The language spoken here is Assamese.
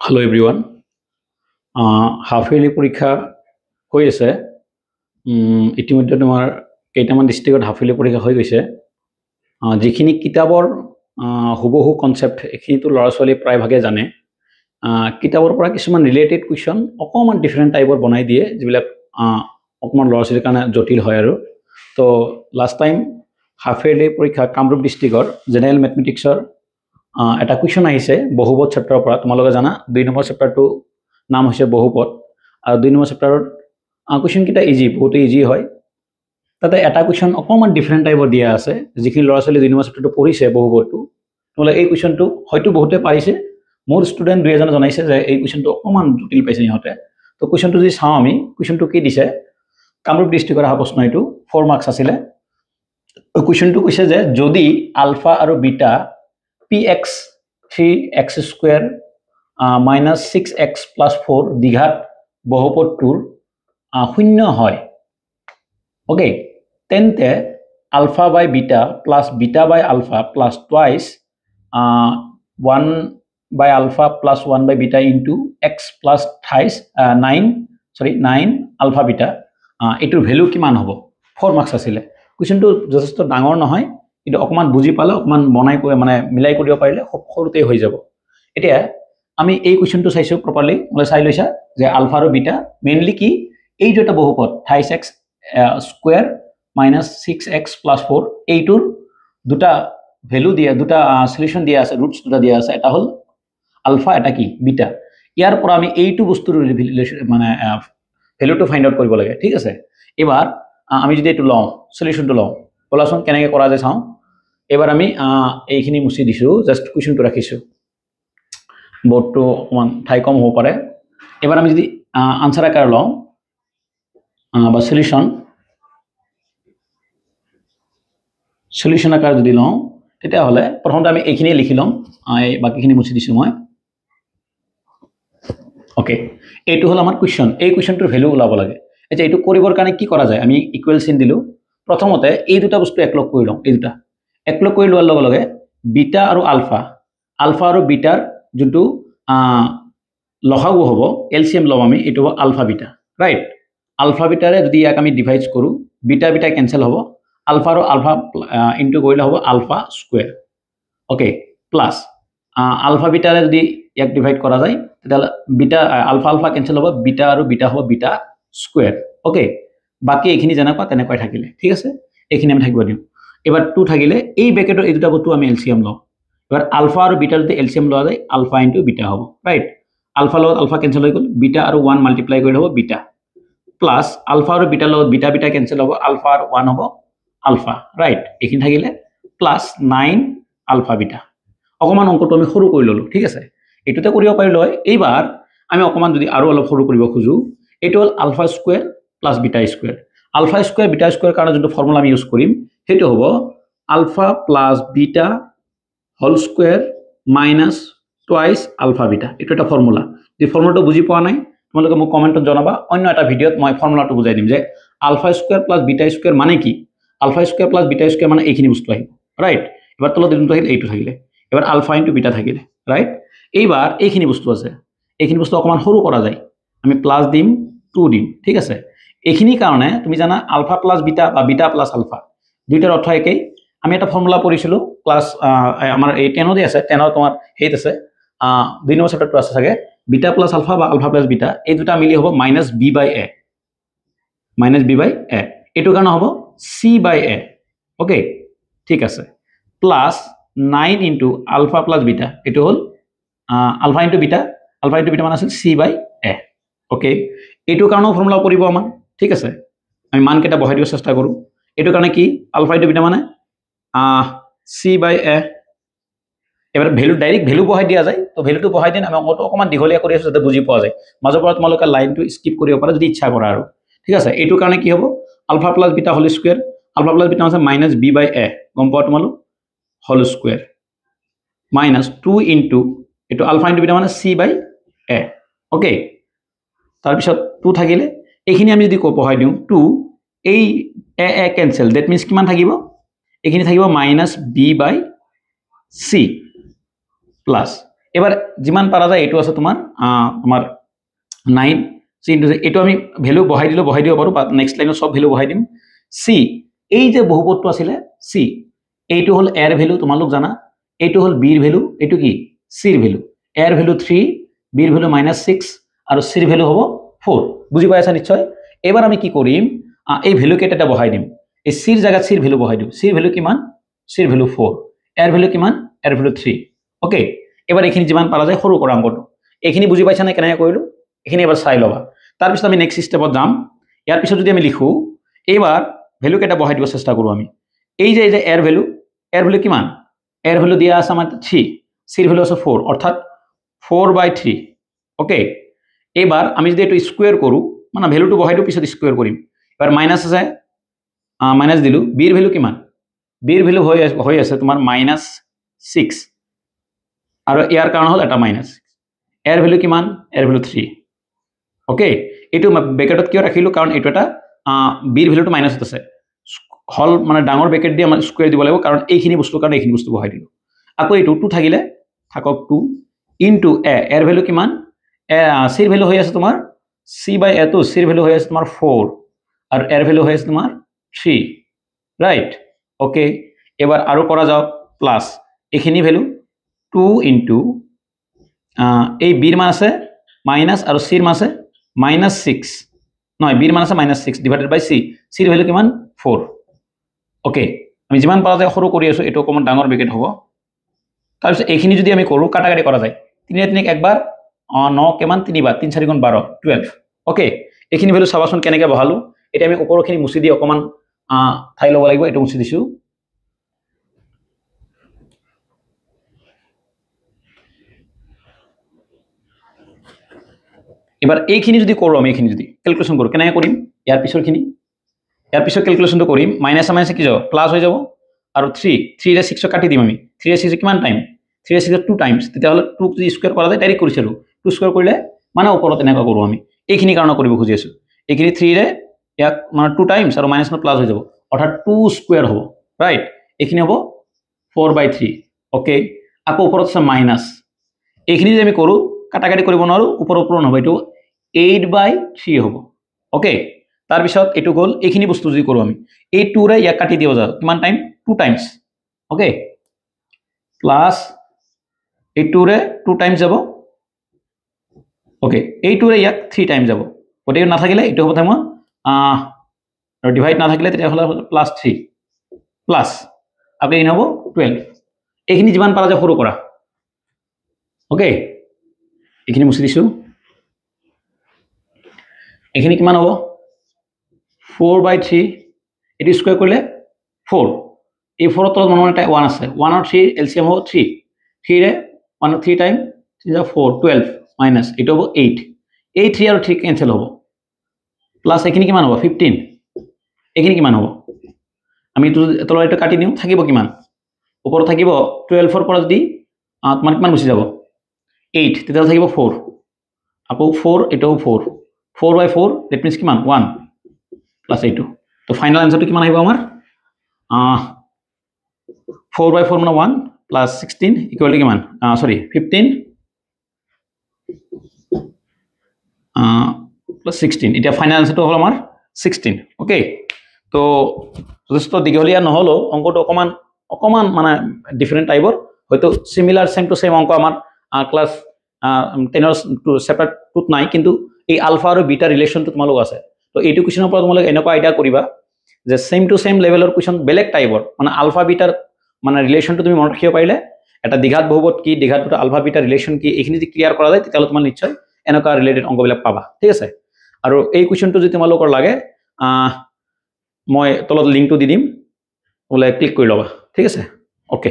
Hello everyone. Half yearly পৰীক্ষা হৈ আছে ইতিমধ্যে তোমাৰ কেইটামান ডিস্ট্ৰিক্টত হাফ yearly পৰীক্ষা হৈ গৈছে যিখিনি কিতাপৰ হুবহু কনসেপ্ট এখিনিটো ল'ৰা ছোৱালী প্ৰায় ভাগে জানে কিতাপৰ পৰা কিছুমান ৰিলেটেড কোৱেশ্চন অকমান ডিফাৰেন্ট টাইপৰ বনাই দিয়ে যিবিলাক অকমান ল'ৰা ছোৱালীৰ কাৰণে জটিল হয় আৰু তো লাষ্ট টাইম হাফ yearly পৰীক্ষা কামৰূপ ডিস্ট্ৰিক্টৰ জেনাৰেল ম্যাথমেটিক্সৰ এটা কোৱেশ্চন আহিছে বহুপদ চেপ্টাৰৰ পৰা তোমালোকে জানা 2 নম্বৰ চেপ্টাৰটো নাম হৈছে বহুপদ আৰু 2 নম্বৰ চেপ্টাৰৰ কোৱেশ্চন কিটা ইজি বহুত ইজি হয় তাতে এটা কোৱেশ্চন অকমান ডিফাৰেন্ট টাইপৰ দিয়া আছে যিখিনি ল'ৰা ছোৱালী 2 নম্বৰ চেপ্টাৰটো পঢ়িছে বহুপদটো তোমালোকে এই কোৱেশ্চনটো হয়তো বহুতে পাৰিছে মোৰ ষ্টুডেন্ট দুই এজন জনাইছে যে এই কোৱেশ্চনটো অকমান জটিল পাইছে ইহঁতে তো কোৱেশ্চনটো যদি চাও আমি কোৱেশ্চনটো কি দিছে কামৰূপ ডিস্ট্ৰিক্টৰ আহা প্ৰশ্ন এইটো 4 মাৰ্কস আছিল কোৱেশ্চনটো কৈছে যে যদি আলফা আৰু beta px 3x square minus 6x plus 4 দ্বিঘাত বহুপদটোৰ শূন্য হয় ওকে তেন্তে alpha by beta plus beta by alpha plus twice 1 by alpha plus 1 by beta into x plus thrice 9 alpha beta এটোৰ value কিমান হ'ব 4 মাৰ্কস আছিল কোৱেশ্চনটো যথেষ্ট ডাঙৰ নহয় কিন্তু অকমান বুজি পালে অকমান বনাই কৰি মানে মিলাই কৰিব পাৰিলে সৰুতে হৈ যাব এতিয়া আমি এই কোৱেশ্চনটো চাইছো প্ৰপাৰলি মই চাই লৈছা যে আলফা আৰু বিটা মেইনলি কি এই দুটা বহুপদ 3x square minus 6x plus 4 এইটোৰ দুটা ভ্যালু দিয়া দুটা সলিউশন দিয়া আছে ৰুটস দুটা দিয়া আছে এটা হল আলফা এটা কি বিটা ইয়াৰ পৰা আমি এইটো বস্তুৰ মানে ভ্যালুটো ফাইন্ড আউট কৰিব লাগে ঠিক আছে এবাৰ আমি যদি এটো লও সলিউশনটো লও বলাচোন কেনেকৈ কৰা যায় চাও এবাৰ আমি এইখিনি মুছি দিছো জাস্ট কোৱেশ্চনটো ৰাখিছো বোৰ্ডটো অকমান ঠাই কম হ'ব পাৰে এবাৰ আমি যদি আনসাৰ আকাৰ লও বা সলিউশন আকাৰ যদি লও তেতিয়া হলে প্ৰথমতে আমি এইখিনি লিখি লম বাকিখিনি মুছি দিছো মই ওকে এইটো হল আমাৰ কোৱেশ্চন এই কোৱেশ্চনটোৰ ভ্যালু ওলাব লাগে এতিয়া এইটো কৰিবৰ কাৰণে কি কৰা যায় আমি ইকুৱেল চিন দিলো প্ৰথমতে এই দুটা বস্তু একলগ কৰি লম এই দুটা একলগ কৰি লোৱাৰ লগে লগে বিটা আৰু আলফা আৰু বিটাৰ যোনটো লসাগু হ'ব এলসিএম লম আমি এটো আলফা বিটা ৰাইট আলফা বিটাৰে যদি ইয়াক আমি ডিভাইড কৰো বিটা বিটা ক্যান্সেল হ'ব আলফা আৰু আলফা ইনটু কৰিলে হ'ব alpha square okay plus alpha বিটাৰে যদি ইয়াক ডিভাইড কৰা যায় তেতিয়ালে বিটা আলফা আলফা ক্যান্সেল হ'ব বিটা আৰু বিটা হ'ব বিটা স্কয়ার ওকে বাকি এইখিনি জানাপা তেনেকৈ থাকিলে ঠিক আছে এইখিনি আমি থাকিব দিম এবাৰ 2 থাকিলে এই ব্ৰ্যাকেটৰ এই দুটা বস্তু আমি এলসিএম লও এবাৰ আলফা আৰু বিটাৰ যদি এলসিএম লোৱা যায় আলফা ইনটু বিটা হ'ব ৰাইট আলফা লগত আলফা ক্যান্সেল হৈ গল বিটা আৰু 1 মাল্টিপ্লাই কৰিলে হ'ব বিটা প্লাস আলফা আৰু বিটা লগত বিটা বিটা ক্যান্সেল হ'ব আলফা আৰু 1 হ'ব আলফা ৰাইট এইখিনি থাকিলে প্লাস 9 আলফা বিটা অকমান অংকটো আমি সৰু কৰি ললো ঠিক আছে এটোতে কৰিব পাৰিলো হয় এইবাৰ আমি অকমান যদি আৰু অলপ সৰু কৰিব খুজু এটো হল alpha square plus beta square alpha square beta square কাৰণে যোনটো ফৰ্মুলা আমি ইউজ কৰিম হেতু হ'ব alpha plus beta whole square minus twice alpha beta এটো এটা ফৰ্মুলা এই ফৰ্মুলাটো বুজি পোৱা নাই তোমালোকে মোক কমেন্টত জনাবা অন্য এটা ভিডিওত মই ফৰ্মুলাটো বুজাই দিম যে alpha square plus beta square মানে কি alpha square plus beta square মানে এইখিনি বস্তু আহিব রাইট এবাৰ তলত দিনটো আহিল এইটো থাকিলে এবাৰ আলফা ইনটু বিটা থাকিলে ৰাইট এইবাৰ এইখিনি বস্তু আছে এইখিনি বস্তু অকমান সৰু কৰা যায় আমি প্লাস দিম 2 দিম ঠিক আছে এইখিনি কাৰণে তুমি জানা আলফা প্লাস বিটা বা বিটা প্লাস আলফা দুইটাৰ অৰ্থ একেই আমি এটা ফৰ্মুলা পঢ়িছিলো ক্লাস আমাৰ এই 10 আছে 10 তোমাৰ হেইত আছে 2 নম্বৰ চেপ্টাৰটো আছে থাকে বিটা প্লাস আলফা বা আলফা প্লাস বিটা এই দুটা মিলি হ'ব -b/a এটো কাৰণে হ'ব c/a ওকে ঠিক আছে plus 9 into alpha plus beta এটো হল আলফা ইনটু বিটা মানে আছিল c/a ওকে এটো কাৰণেও ফৰ্মুলা পৰিব আমাৰ ঠিক আছে আমি মান কেটা বহাই দিব চেষ্টা কৰো এটো কাৰণে কি আলফা ইনটু বিটা মানে c/a এবাৰ ভ্যালু ডাইৰেক্ট ভ্যালু বহাই দিয়া যায় তো ভ্যালুটো বহাই দিন আমি অংকটো অকমান দিঘলীয়া কৰি আছো যাতে বুজি পোৱা যায় মাজৰ পৰা তোমালোকে লাইনটো স্কিপ কৰিব পাৰা যদি ইচ্ছা কৰা আৰু ঠিক আছে এটো কাৰণে কি হ'ব alpha plus beta whole square alpha plus beta মানে -b/a গম পাও তোমালোক হোল স্কয়ার -2 ইনটু এটো আলফা ইনটু বিটা মানে c/a ওকে তাৰ পিছত 2 থাকিলে এইখিনি আমি যদি বহাই দিও 2 এই a ক্যান্সেল দ্যাট মিন্স কিমান থাকিব এইখিনি থাকিব -b/c প্লাস এবাৰ যিমান পাৰা যায় এইটো আছে তোমাৰ 9 সি ইনটু এইটো আমি ভ্যালু বহাই দিব পাৰো বা নেক্সট লাইনত সব ভ্যালু বহাই দিম সি এই যে বহুপদটো আছিল সি এইটো হল এৰ ভ্যালু তোমালোক জানা এইটো হল বিৰ ভ্যালু এইটো কি সিৰ ভ্যালু এৰ ভ্যালু 3 বিৰ ভ্যালু -6 আৰু সিৰ ভ্যালু হ'ব 4 বুজি পাইছা নিশ্চয় এবাৰ আমি কি কৰিম এই ভ্যালু কেইটা বহাই দিম এই সিৰ জায়গাত সিৰ ভ্যালু বহাই দিম সিৰ ভ্যালু কিমান সিৰ ভ্যালু 4 এৰ ভ্যালু কিমান এৰ ভ্যালু 3 ওকে এবাৰ এখিনি যিমান পাৰা যায় সৰু কৰা অংকটো এখিনি বুজি পাইছা নে কেনে কৰিলো এখিনি এবাৰ চাই লবা তাৰ পিছত আমি নেক্সট স্টেপত যাম ইয়াৰ পিছত যদি আমি লিখো এবাৰ ভ্যালু কেইটা বহাই দিব চেষ্টা কৰো আমি এই যে এৰ ভ্যালু কিমান এৰ ভ্যালু দিয়া আছে আমাৰ 3 সিৰ ভ্যালু আছে 4 অৰ্থাৎ 4/3 ওকে এবাৰ আমি যদি এটো স্কয়াৰ কৰো মানে ভ্যালুটো বহাই দিও পিছত স্কয়াৰ কৰিম এবাৰ মাইনাস আছে মাইনাস দিলু বিৰ ভ্যালু কিমান বিৰ ভ্যালু হৈ আছে তোমাৰ -6 আৰু ইয়াৰ কাৰণ হল এটা মাইনাস এৰ ভ্যালু কিমান এৰ ভ্যালু 3 ওকে এটো ব্ৰেকেটত কিয় ৰাখিলো কাৰণ এটো এটা বিৰ ভ্যালুটো মাইনাসত আছে হল মানে ডাঙৰ ব্ৰেকেট দি আমাৰ স্কয়াৰ দিব লাগিব কাৰণ এইখিনি বস্তু কাৰণে এইখিনি বস্তু বহাই দিলো আকৌ এটো 2 থাকিলে থাকক 2 ইনটু এৰ ভ্যালু কিমান সিৰ ভ্যালু হৈ আছে তোমাৰ c/a তো সিৰ ভ্যালু হৈ আছে তোমাৰ 4 আৰু এৰ ভ্যালু হৈ আছে তোমাৰ 3 ৰাইট ওকে এবাৰ আৰু কৰা যাওক প্লাস এখিনি ভ্যালু 2 ইনটু এই বিৰ মান আছে মাইনাস আৰু সিৰ মান আছে -6 নহয় বিৰ মান আছে -6 ডিভাইডেড বাই সি সিৰ ভ্যালু কিমান 4 ওকে আমি যিমান পাৰা যায় সৰু কৰি আছো এটো অকমান ডাঙৰ ব্ৰেকেট হ'ব তাৰ পিছত এখিনি যদি আমি কৰো কাটাকাটি কৰা যায় 3 3 একবাৰ 9 কিমান 3 বাৰ 3 4 গুণ 12 12 ওকে এখিনি ভ্যালু চাবাচোন কেনেকৈ বহালো এটা আমি ওপৰখিনি মুছি দি অকমান ঠাই লব লাগিব এটো মুছি দিছো এবাৰ এইখিনি যদি কৰো আমি এইখিনি যদি ক্যালকুলেশন কৰো কেনে কৰিম ইয়াৰ পিছৰ ক্যালকুলেশনটো কৰিম মাইনাস মাইনাস কি যাব প্লাস হৈ যাব আৰু 3 ৰে 6 কাটি দিম আমি 3 ৰে 6 কিমান টাইম 3 ৰে 6 2 টাইমস তেতিয়া হলে 2 যদি স্কয়াৰ কৰা যায় ডাইৰেক্ট কৰিছিলো 2 স্কয়াৰ কৰিলে মানে ওপৰত এনেকা কৰো আমি এইখিনি কাৰণ কৰিব খুজি আছো এইখিনি 3 ৰে ইয়াক মানে 2 টাইমস আৰু মাইনাস ন প্লাস হৈ যাব অৰ্থাৎ 2 স্কয়াৰ হ'ব ৰাইট এইখিনি হ'ব 4/3 ওকে আকৌ ওপৰত আছে মাইনাস এইখিনি যদি আমি কৰো কাটাকাটি কৰিব নোৱাৰো ওপৰ নহব এটো 8/3 হ'ব ওকে তাৰ পিছত এটো গল এইখিনি বস্তু যদি কৰো আমি এই 2 ৰে ইয়াক কাটি দিও যা কিমান টাইম 2 টাইমস ওকে প্লাস এই 2 ৰে 2 টাইমস যাব ওকে এই 2 ৰে ইয়াক 3 টাইমস যাব ওতে না থাকিলে এটো হ'ব থামা আৰু ডিভাইড না থাকিলে তেতিয়া হলে +3 প্লাস আকৌ ইন হ'ব 12 এইখিনি যিমান পাৰা যায় সৰু কৰা ওকে এইখিনি মুছি দিছো এইখিনি কিমান হ'ব 4/3 এটো স্কয়ার কৰিলে 4 এই 4 তলত মনৰ এটা 1 আছে 1 আৰু 3 এলসিএম হ'ব 3 3 ৰে 1 আৰু 3 টাইম 3 4 12 মাইনাস এটো হ'ব 8 এই 3 আৰু 3 কেনসেল হ'ব প্লাস এইখিনি কিমান হ'ব 15 এইখিনি কিমান হ'ব আমি তলত এটা কাটি নিউ থাকিব কিমান ওপৰ থাকিব 12 ৰ পৰা যদি তোমাৰ কিমান গুছি যাব 8 তেতিয়া থাকিব 4 আকৌ 4 এটো 4 4/4 that means কিমান 1 প্লাস 8 তো ফাইনাল আনসারটো কিমান আহিব আমাৰ 4/4 মানে 1 প্লাস 16 ইকুয়াল টু কিমান সৰি 15 প্লাস 16 এটা ফাইনাল আনসাৰটো হল আমাৰ 16 ওকে তো যথেষ্ট দীঘলীয়া নহলো অঙ্কটো অকমান মানে ডিফাৰেন্ট টাইপৰ হয়তো সিমিলাৰ সেম টু সেম অঙ্ক আমাৰ ক্লাস 10 চ্যাপ্টাৰ 2 নাই কিন্তু এই আলফা আৰু বিটা ৰিলেশনটো তোমালোক আছে তো এইটো কোৱেশ্চনৰ পৰা তোমালোক এনেকুৱা আইডিয়া কৰিবা যে সেম টু সেম লেভেলৰ কোৱেশ্চন বেলেগ টাইপৰ মানে আলফা বিটাৰ মানে ৰিলেশনটো তুমি মনত ৰাখিব পাৰিলে এটা দ্বিঘাত বহুপদ কি দ্বিঘাত আলফা বিটা ৰিলেশন কি এইখিনি যদি ক্লিয়াৰ কৰা যায় তেতিয়া তোমাৰ নিশ্চয় এনেকুৱা ৰিলেটেড অংকবিলাক পাবা ঠিক আছে আৰু এই কোৱেশ্চনটো যদি তোমালোকৰ লাগে মই তলত লিংকটো দি দিম ওলাই ক্লিক কৰি লবা ঠিক আছে ওকে